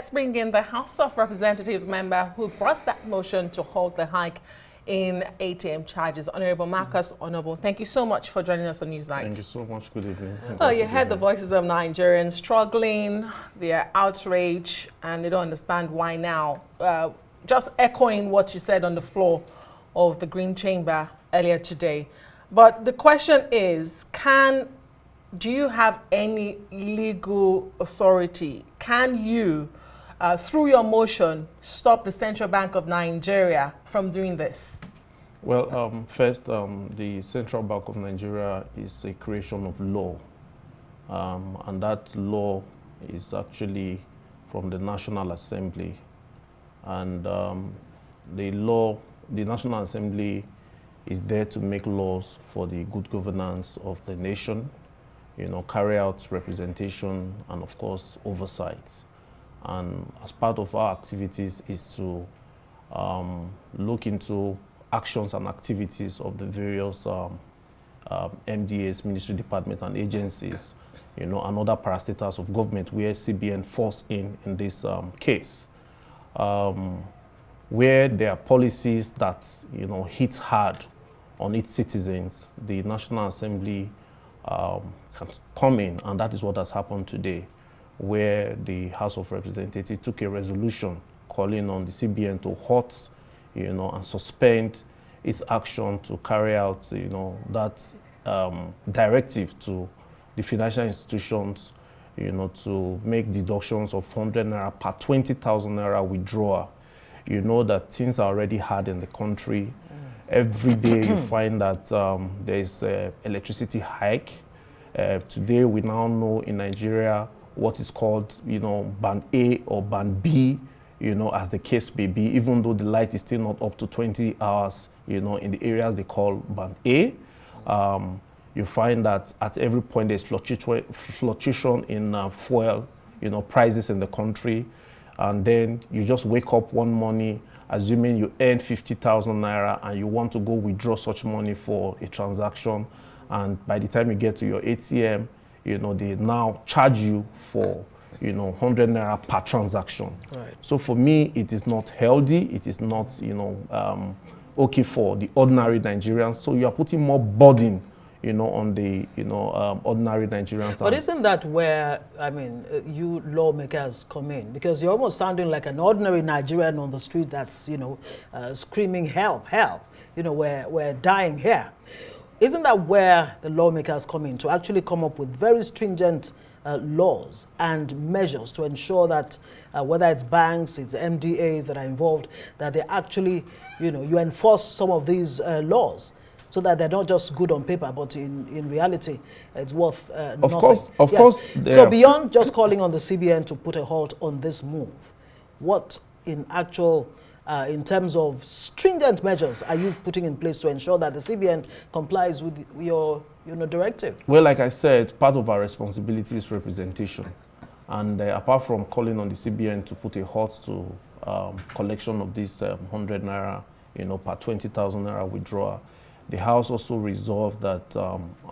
let's bring in the House of Representatives member who brought that motion to halt the hike in ATM charges, Honorable Marcus Onobun. Thank you so much for joining us on Newsnight. Thank you so much. Good evening. Well, you heard the voices of Nigerians struggling, their outrage, and they don't understand why now. Just echoing what you said on the floor of the Green Chamber earlier today. But the question is, do you have any legal authority? Can you, through your motion, stop the Central Bank of Nigeria from doing this? Well, first, the Central Bank of Nigeria is a creation of law. And that law is actually from the National Assembly. And the National Assembly is there to make laws for the good governance of the nation, carry out representation and, of course, oversight. And as part of our activities is to look into actions and activities of the various MDAs, ministry departments and agencies, and other parastatals of government where CBN falls in this case. Where there are policies that, hit hard on its citizens, the National Assembly can come in, and that is what has happened today, where the House of Representatives took a resolution calling on the CBN to halt, and suspend its action to carry out, that directive to the financial institutions, to make deductions of 100 naira per 20,000 naira withdrawal. You know that things are already hard in the country. Every day you find that there's electricity hike. Today we now know in Nigeria what is called, band A or band B, as the case may be, even though the light is still not up to 20 hours, in the areas they call band A. You find that at every point there's fluctuation in fuel, prices in the country. And then you just wake up one morning, assuming you earn 50,000 naira and you want to go withdraw such money for a transaction. And by the time you get to your ATM, they now charge you for, 100 naira per transaction. Right. So for me, it is not healthy. It is not, okay for the ordinary Nigerians. So you are putting more burden on the, ordinary Nigerians. But isn't that where, you lawmakers come in? Because you're almost sounding like an ordinary Nigerian on the street that's, screaming, help, help. We're dying here. Isn't that where the lawmakers come in, to actually come up with very stringent laws and measures to ensure that whether it's banks, it's MDAs that are involved, that they actually, you enforce some of these laws, so that they're not just good on paper, but in reality, it's worth nothing. Of course. So beyond just calling on the CBN to put a halt on this move, what in actual, in terms of stringent measures, are you putting in place to ensure that the CBN complies with your directive? Well, like I said, part of our responsibility is representation. And apart from calling on the CBN to put a halt to collection of this 100 naira, per 20,000 naira withdrawal, the House also resolved that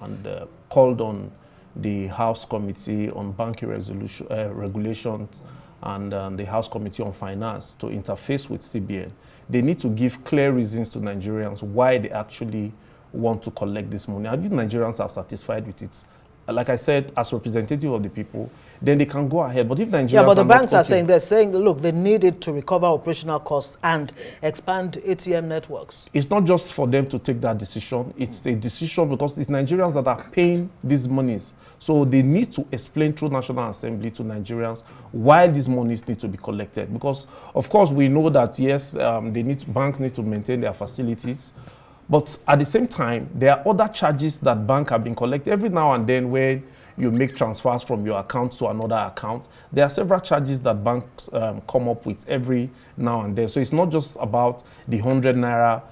and called on the House Committee on Banking Regulations and the House Committee on Finance to interface with CBN. They need to give clear reasons to Nigerians why they actually want to collect this money. I think Nigerians are satisfied with it. Like I said, as representative of the people, then they can go ahead. But if Nigerians but the banks are saying, look, they need it to recover operational costs and expand ATM networks. It's not just for them to take that decision. It's a decision because it's Nigerians that are paying these monies. So they need to explain through National Assembly to Nigerians why these monies need to be collected. Because, of course, we know that, yes, banks need to maintain their facilities. But at the same time, there are other charges that banks have been collecting. Every now and then when you make transfers from your account to another account, there are several charges that banks come up with every now and then. So it's not just about the 100 naira,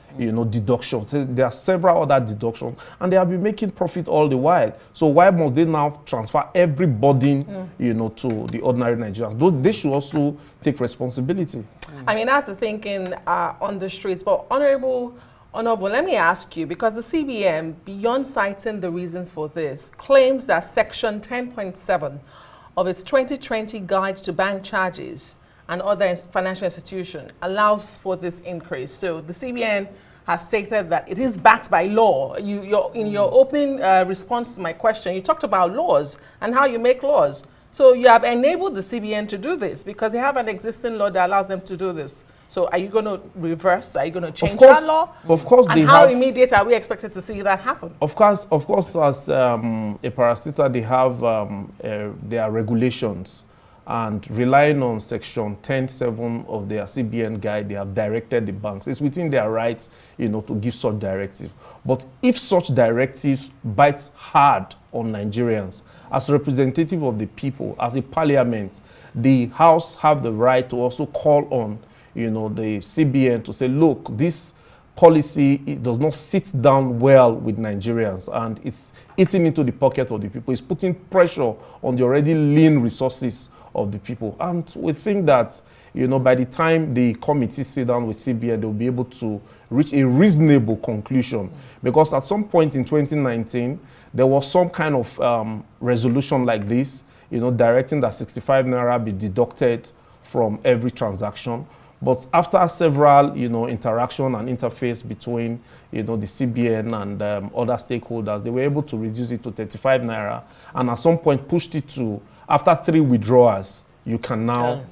deductions. There are several other deductions, and they have been making profit all the while. So why must they now transfer every burden, to the ordinary Nigerians? Though they should also take responsibility. That's the thinking on the streets. But Onobun, let me ask you, because the CBN, beyond citing the reasons for this, claims that Section 10.7 of its 2020 Guide to Bank Charges and other financial institutions allows for this increase. So the CBN has stated that it is backed by law. In your opening response to my question, you talked about laws and how you make laws. So you have enabled the CBN to do this because they have an existing law that allows them to do this. So are you going to reverse? Are you going to change that law? Of course, and how immediate are we expected to see that happen? Of course, as a parastatal, they have their regulations, and relying on Section 10.7 of their CBN guide, they have directed the banks. It's within their rights, to give such directives. But if such directives bites hard on Nigerians, as representative of the people, as a parliament, the House have the right to also call on, the CBN to say, look, this policy, it does not sit down well with Nigerians, and it's eating into the pocket of the people. It's putting pressure on the already lean resources of the people. And we think that, by the time the committee sit down with CBN, they'll be able to reach a reasonable conclusion. Because at some point in 2019, there was some kind of resolution like this, directing that 65 naira be deducted from every transaction. But after several, interaction and interface between, the CBN and other stakeholders, they were able to reduce it to 35 naira, and at some point pushed it to, after 3 withdrawals, you can now,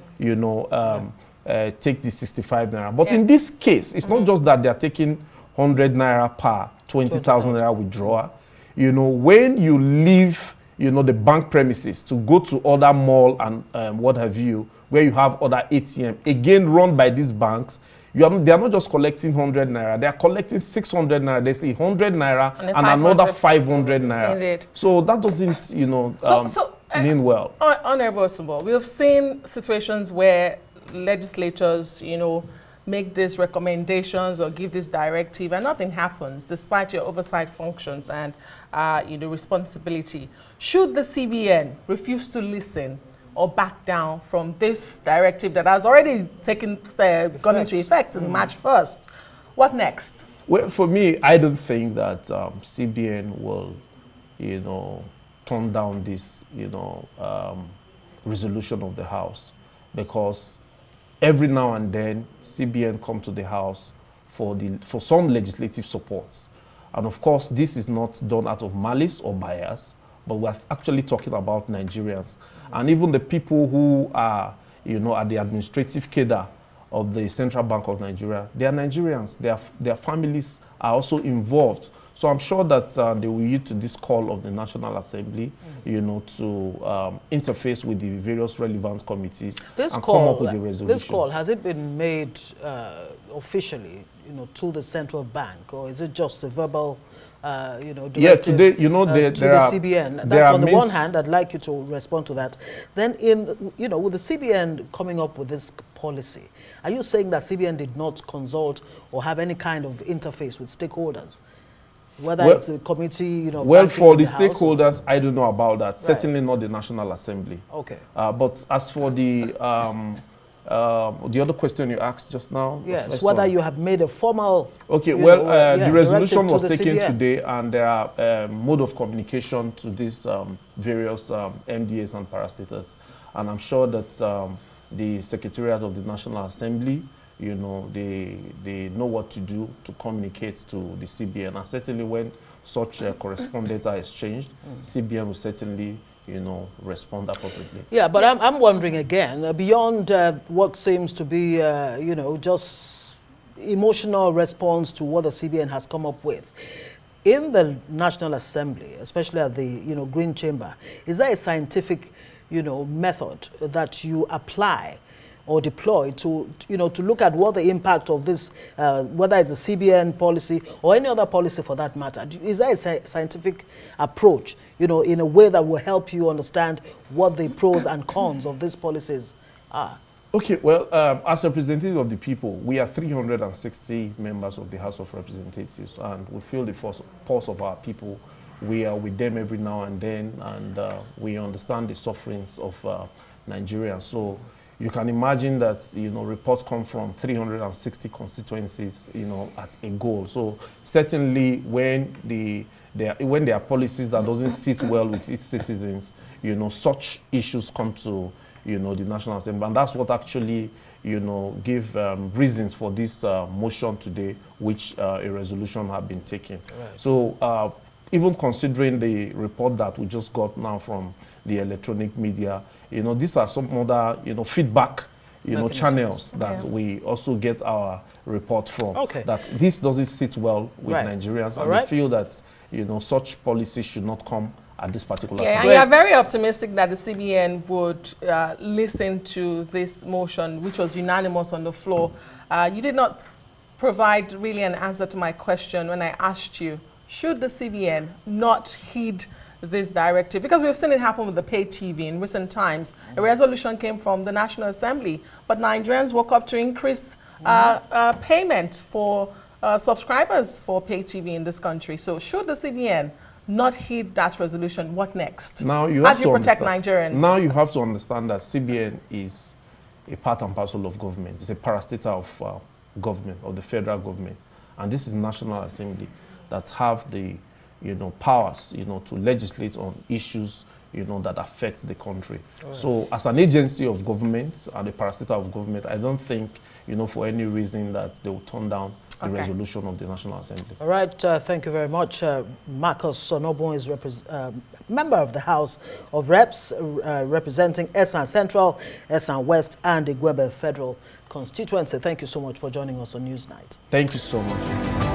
take the 65 naira. But in this case, it's not just that they're taking 100 naira per 20,000 naira withdrawal. When you leave, the bank premises to go to other mall and what have you, where you have other ATM, again run by these banks, they are not just collecting 100 naira, they are collecting 600 naira. They say 100 naira and another 500 naira. Indeed. So that doesn't, mean well. Honorable Osumbo, we have seen situations where legislators, make these recommendations or give this directive and nothing happens despite your oversight functions and responsibility. Should the CBN refuse to listen or back down from this directive that has already gone into effect in March 1st, what next? Well, for me, I don't think that CBN will, turn down this, resolution of the House, because every now and then CBN come to the House for some legislative support. And of course, this is not done out of malice or bias, but we're actually talking about Nigerians. And even the people who are, at the administrative cadre of the Central Bank of Nigeria, they are Nigerians. Their families are also involved. So I'm sure that they will yield to this call of the National Assembly, to interface with the various relevant committees and come up with a resolution. This call, has it been made officially, to the Central Bank, or is it just a verbal, yeah, today, to the CBN? That's on the one hand. I'd like you to respond to that. Then, with the CBN coming up with this policy, are you saying that CBN did not consult or have any kind of interface with stakeholders? Whether it's a committee, Well, for the stakeholders, I don't know about that. Right. Certainly not the National Assembly. Okay. But as for the other question you asked just now, yes, whether you have made a formal. Okay. The resolution was taken today, and there are mode of communication to these various MDAs and parastatals, and I'm sure that the Secretariat of the National Assembly, they know what to do to communicate to the CBN. And certainly when such correspondence are exchanged, CBN will certainly, respond appropriately. Yeah, but I'm wondering again, beyond what seems to be, just emotional response to what the CBN has come up with, in the National Assembly, especially at the, Green Chamber, is there a scientific, method that you apply or deploy to look at what the impact of this, whether it's a CBN policy or any other policy for that matter? Is there a scientific approach, in a way that will help you understand what the pros and cons of these policies are? Okay, well, as representatives of the people, we are 360 members of the House of Representatives, and we feel the pulse of our people. We are with them every now and then, and we understand the sufferings of Nigerians. So you can imagine that, reports come from 360 constituencies, at a goal. So certainly when there are policies that doesn't sit well with its citizens, such issues come to, the National Assembly. And that's what actually, give reasons for this motion today, which a resolution have been taken. Right. So even considering the report that we just got now from the electronic media, these are some other, feedback, channels that we also get our report from. Okay. That this doesn't sit well with Nigerians, and we feel that, such policies should not come at this particular time. And you are very optimistic that the CBN would listen to this motion, which was unanimous on the floor. You did not provide really an answer to my question when I asked you, should the CBN not heed this directive? Because we've seen it happen with the pay TV in recent times. A resolution came from the National Assembly, but Nigerians woke up to increase payment for subscribers for pay TV in this country. So should the CBN not heed that resolution, what next? Now you have to protect Nigerians. Now you have to understand that CBN is a part and parcel of government. It's a parastatal of government, of the federal government. And this is National Assembly that have the powers, to legislate on issues, that affect the country. Right. So as an agency of government and a parastatal of government, I don't think, for any reason that they will turn down the resolution of the National Assembly. All right, thank you very much. Marcus Onobun is member of the House of Reps, representing Esan Central, Esan West, and Igueben Federal Constituency. Thank you so much for joining us on Newsnight. Thank you so much.